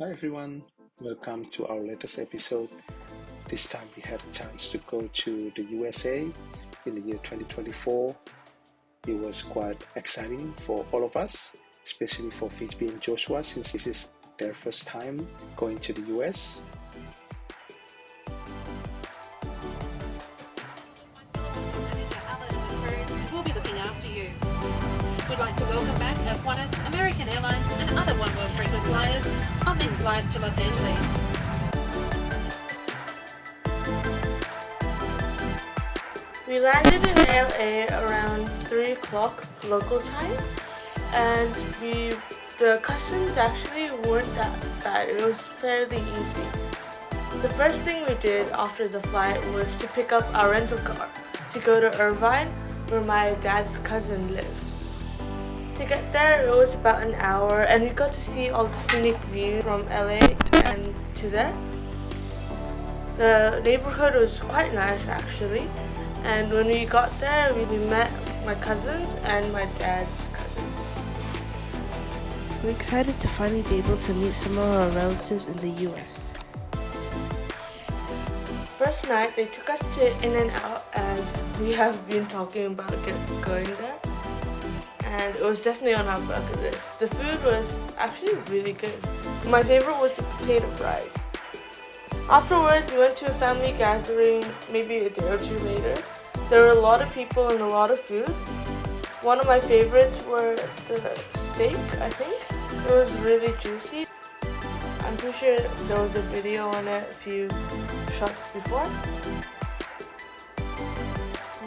Hi everyone, welcome to our latest episode. This time we had a chance to go to the USA in the year 2024. It was quite exciting for all of us, especially for Phoebe and Joshua since this is their first time going to the US. We'll be looking after you. We'd like to welcome back our Qantas, American Airlines and other One World frequent flyers on this flight to Los Angeles. We landed in LA around 3 o'clock local time, and the customs actually weren't that bad. It was fairly easy. The first thing we did after the flight was to pick up our rental car to go to Irvine, where my dad's cousin lived. To get there, it was about an hour, and we got to see all the scenic views from LA and to there. The neighborhood was quite nice actually, and when we got there, we met my cousins and my dad's cousin. We're excited to finally be able to meet some of our relatives in the US. First night, they took us to In-N-Out as we have been talking about going there. And it was definitely on our bucket list. The food was actually really good. My favorite was the potato fries. Afterwards, we went to a family gathering maybe a day or two later. There were a lot of people and a lot of food. One of my favorites were the steak, I think. It was really juicy. I'm pretty sure there was a video on it a few shots before.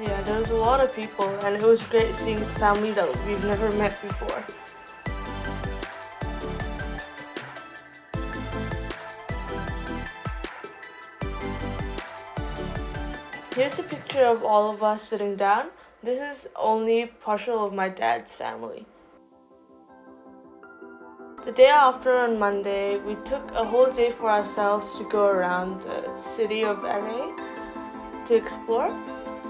Yeah, there was a lot of people, and it was great seeing a family that we've never met before. Here's a picture of all of us sitting down. This is only partial of my dad's family. The day after, on Monday, we took a whole day for ourselves to go around the city of LA to explore.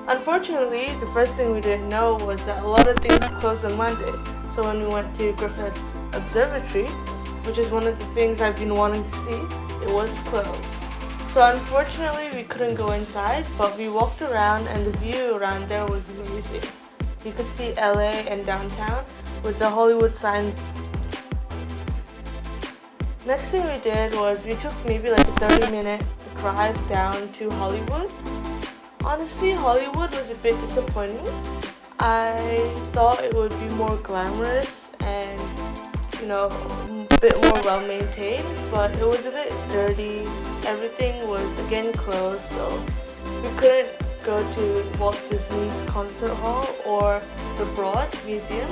Unfortunately, the first thing we didn't know was that a lot of things closed on Monday. So when we went to Griffith Observatory, which is one of the things I've been wanting to see, it was closed. So unfortunately, we couldn't go inside, but we walked around and the view around there was amazing. You could see LA and downtown with the Hollywood sign. Next thing we did was we took maybe like a 30-minute drive down to Hollywood. Honestly, Hollywood was a bit disappointing. I thought it would be more glamorous and, a bit more well-maintained, but it was a bit dirty. Everything was again closed, so we couldn't go to Walt Disney's concert hall or the Broad Museum,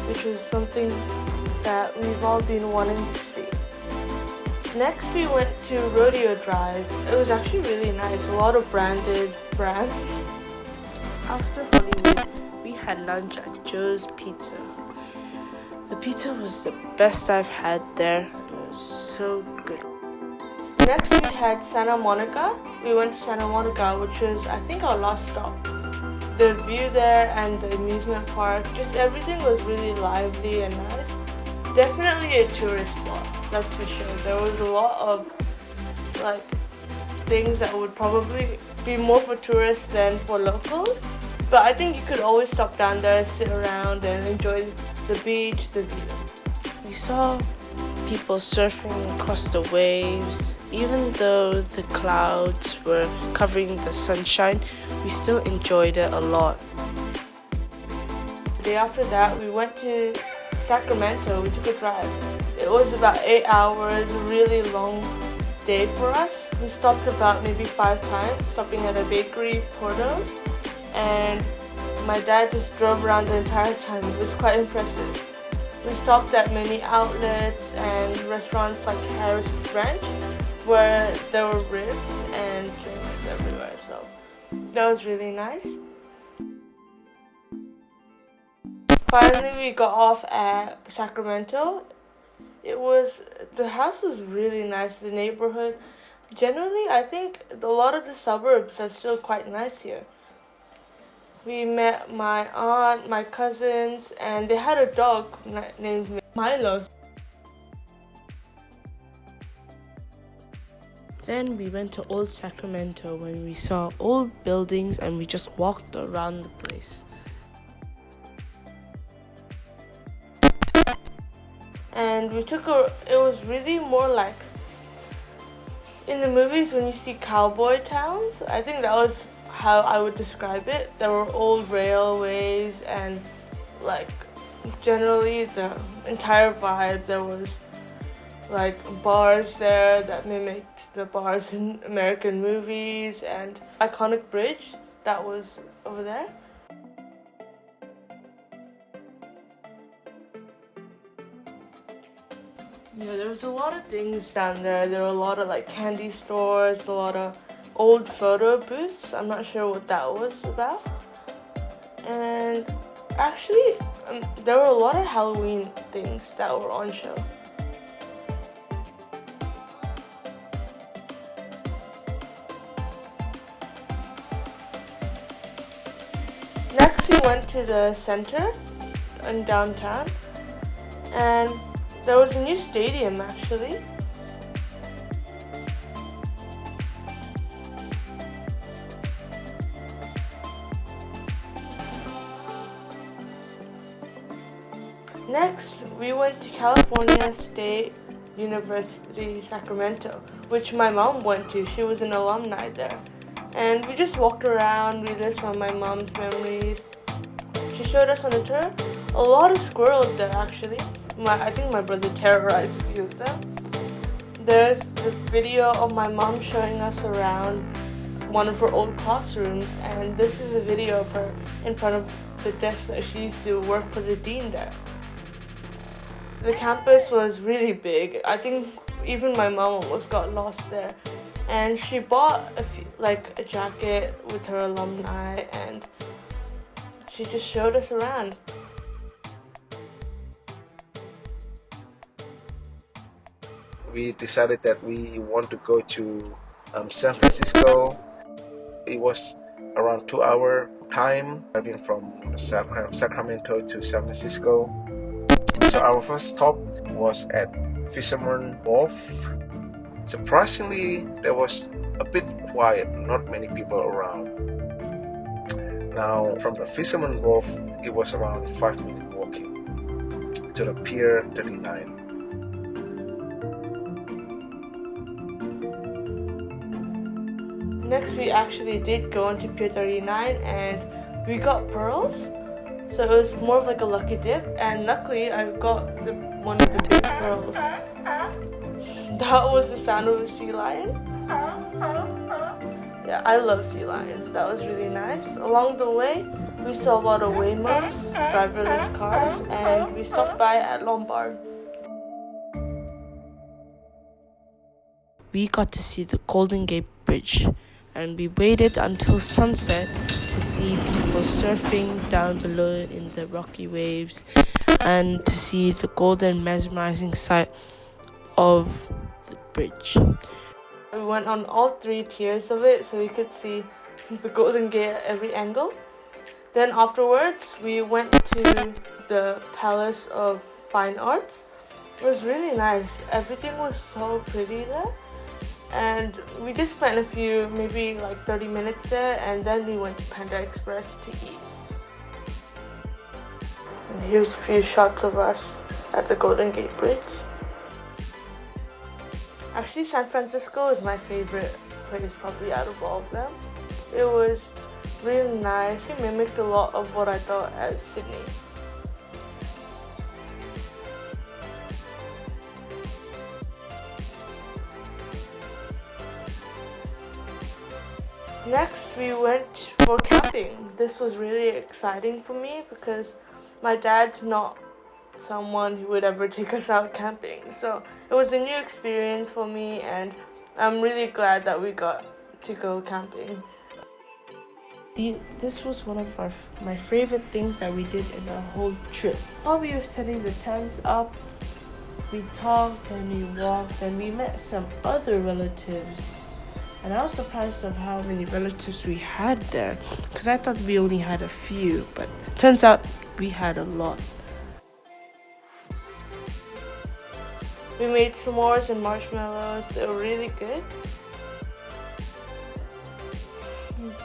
which was something that we've all been wanting to see. Next, we went to Rodeo Drive. It was actually really nice, a lot of branded brands. After Hollywood, we had lunch at Joe's Pizza. The pizza was the best I've had there. It was so good. Next, we had Santa Monica. We went to Santa Monica, which was, I think, our last stop. The view there and the amusement park, just everything was really lively and nice. Definitely a tourist spot, that's for sure. There was a lot of things that would probably be more for tourists than for locals. But I think you could always stop down there, sit around and enjoy the beach, the view. We saw people surfing across the waves. Even though the clouds were covering the sunshine, we still enjoyed it a lot. The day after that, we went to Sacramento. We took a drive. It was about 8 hours, a really long day for us. We stopped about maybe 5 times, stopping at a bakery, Porto's, and my dad just drove around the entire time. It was quite impressive. We stopped at many outlets and restaurants like Harris's Ranch, where there were ribs and drinks everywhere, so that was really nice. Finally, we got off at Sacramento. The house was really nice, the neighborhood. Generally, I think a lot of the suburbs are still quite nice here. We met my aunt, my cousins, and they had a dog named Milo. Then we went to old Sacramento when we saw old buildings and we just walked around the place. And it was really more like in the movies when you see cowboy towns. I think that was how I would describe it. There were old railways and like generally the entire vibe. There was like bars there that mimicked the bars in American movies, and iconic bridge that was over there. Yeah, there was a lot of things down there. There were a lot of like candy stores, a lot of old photo booths. I'm not sure what that was about. And actually, there were a lot of Halloween things that were on show. Next, we went to the center in downtown, and there was a new stadium actually. Next, we went to California State University, Sacramento, which my mom went to. She was an alumni there. And we just walked around, we lived some of my mom's memories. She showed us on a tour. A lot of squirrels there actually. I think my brother terrorized a few of them. There's the video of my mom showing us around one of her old classrooms, and this is a video of her in front of the desk that she used to work for the dean there. The campus was really big. I think even my mom almost got lost there. And she bought a jacket with her alumni, and she just showed us around. We decided that we want to go to San Francisco. It was around 2-hour time driving from Sacramento to San Francisco. So our first stop was at Fisherman Wharf. Surprisingly, there was a bit quiet, not many people around. Now, from the Fisherman Wharf, it was around 5-minute walking to the Pier 39. Next, we actually did go into Pier 39 and we got pearls. So it was more of like a lucky dip, and luckily I got one of the big pearls. That was the sound of a sea lion. Yeah, I love sea lions. That was really nice. Along the way, we saw a lot of Waymos, driverless cars, and we stopped by at Lombard. We got to see the Golden Gate Bridge, and we waited until sunset to see people surfing down below in the rocky waves and to see the golden mesmerizing sight of the bridge. We went on all 3 tiers of it so we could see the Golden Gate at every angle. Then afterwards, we went to the Palace of Fine Arts. It was really nice. Everything was so pretty there. And we just spent maybe like 30 minutes there, and then we went to Panda Express to eat. And here's a few shots of us at the Golden Gate Bridge. Actually, San Francisco is my favorite place probably out of all of them. It was really nice. It mimicked a lot of what I thought as Sydney. Next, we went for camping. This was really exciting for me because my dad's not someone who would ever take us out camping. So it was a new experience for me, and I'm really glad that we got to go camping. This was one of my favorite things that we did in our whole trip. While we were setting the tents up, we talked and we walked and we met some other relatives. And I was surprised of how many relatives we had there, because I thought we only had a few, but turns out we had a lot. We made s'mores and marshmallows. They were really good.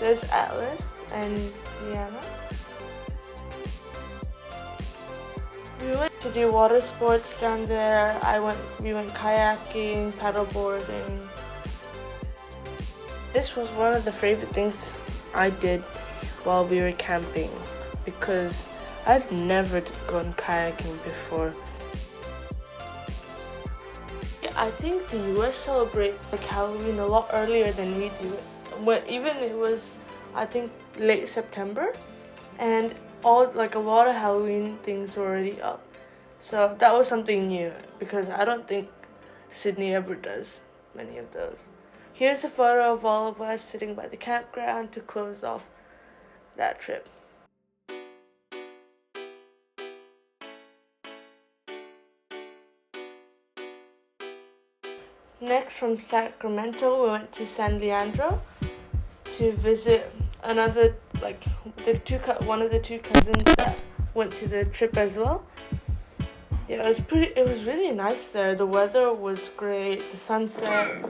There's Atlas and Liana. We went to do water sports down there. We went kayaking, paddleboarding. This was one of the favorite things I did while we were camping because I've never gone kayaking before. I think the US celebrates like Halloween a lot earlier than we do. Even it was, I think, late September, and a lot of Halloween things were already up. So that was something new because I don't think Sydney ever does many of those. Here's a photo of all of us sitting by the campground to close off that trip. Next, from Sacramento, we went to San Leandro to visit one of the two cousins that went to the trip as well. Yeah, it was really nice there. The weather was great, the sunset.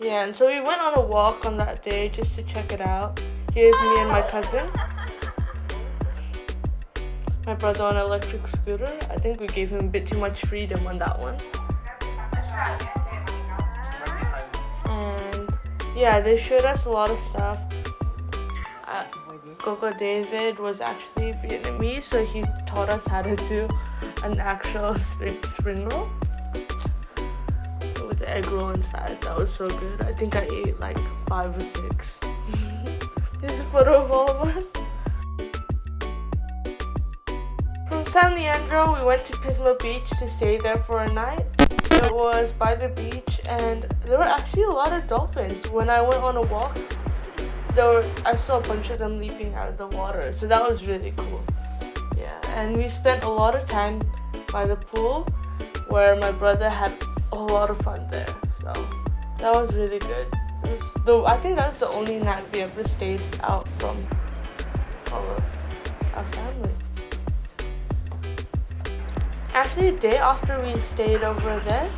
Yeah, and so we went on a walk on that day just to check it out. Here's me and my cousin. My brother on an electric scooter. I think we gave him a bit too much freedom on that one. And yeah, they showed us a lot of stuff. Coco David was actually Vietnamese, so he taught us how to do an actual spring roll with the egg roll inside. That was so good. I think I ate like 5 or 6. Here's a photo of all of us. From San Leandro, we went to Pismo Beach to stay there for a night. It was by the beach, and there were actually a lot of dolphins. When I went on a walk, I saw a bunch of them leaping out of the water, so that was really cool. Yeah, and we spent a lot of time by the pool, where my brother had a lot of fun there. So that was really good. I think that was the only night we ever stayed out from all of our family. Actually, the day after we stayed over there,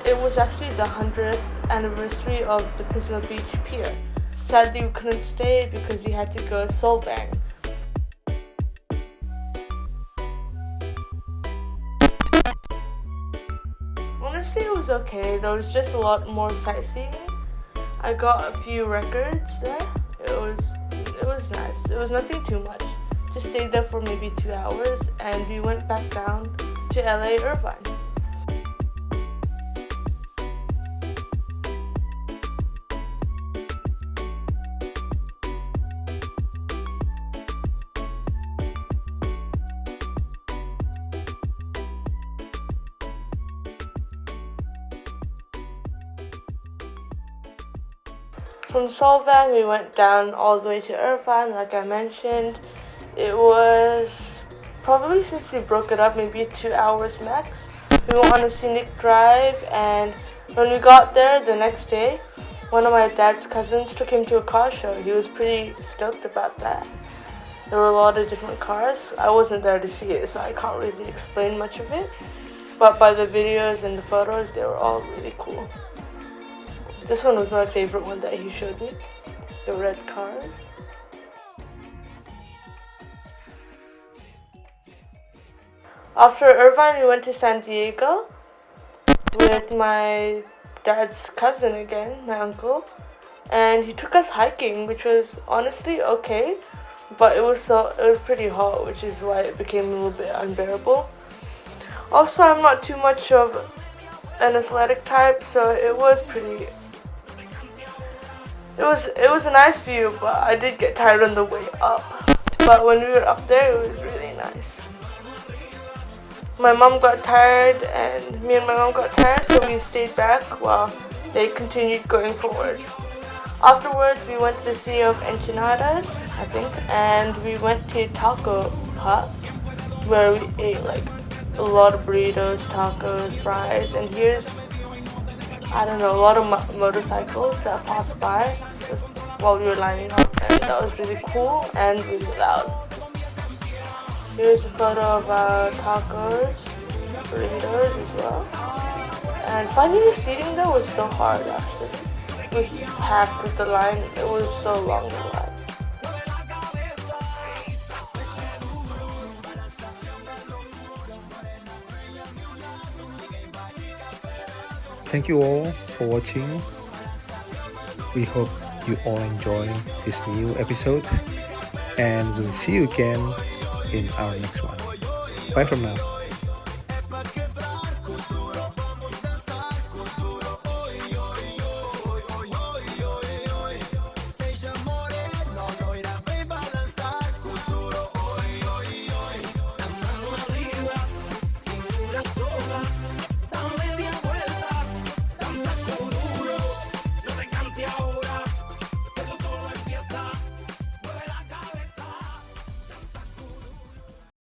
it was actually the 100th anniversary of the Pismo Beach Pier. Sadly, we couldn't stay because we had to go to Solvang. Honestly, it was okay. There was just a lot more sightseeing. I got a few records there. It was nice. It was nothing too much. Just stayed there for maybe 2 hours, and we went back down to LA Irvine. From Solvang, we went down all the way to Irvine, like I mentioned. It was probably, since we broke it up, maybe 2 hours max. We went on a scenic drive, and when we got there the next day, one of my dad's cousins took him to a car show. He was pretty stoked about that. There were a lot of different cars. I wasn't there to see it, so I can't really explain much of it. But by the videos and the photos, they were all really cool. This one was my favorite one that he showed me, the red cars. After Irvine, we went to San Diego with my dad's cousin again, my uncle, and he took us hiking, which was honestly okay, but it was pretty hot, which is why it became a little bit unbearable. Also, I'm not too much of an athletic type, so it was a nice view, but I did get tired on the way up. But when we were up there, it was really nice. My mom got tired, and me and my mom got tired, so we stayed back while they continued going forward. Afterwards, we went to the Sea of Enchiladas, I think, and we went to Taco Hut, where we ate like a lot of burritos, tacos, fries, and here's, I don't know, a lot of motorcycles that passed by while we were lining up, and that was really cool and really loud. Here's a photo of our tacos, burritos as well. And finding the seating there was so hard actually. It was packed with the line. It was so long the line. Thank you all for watching. We hope you all enjoy this new episode, and we'll see you again in our next one. Bye from now.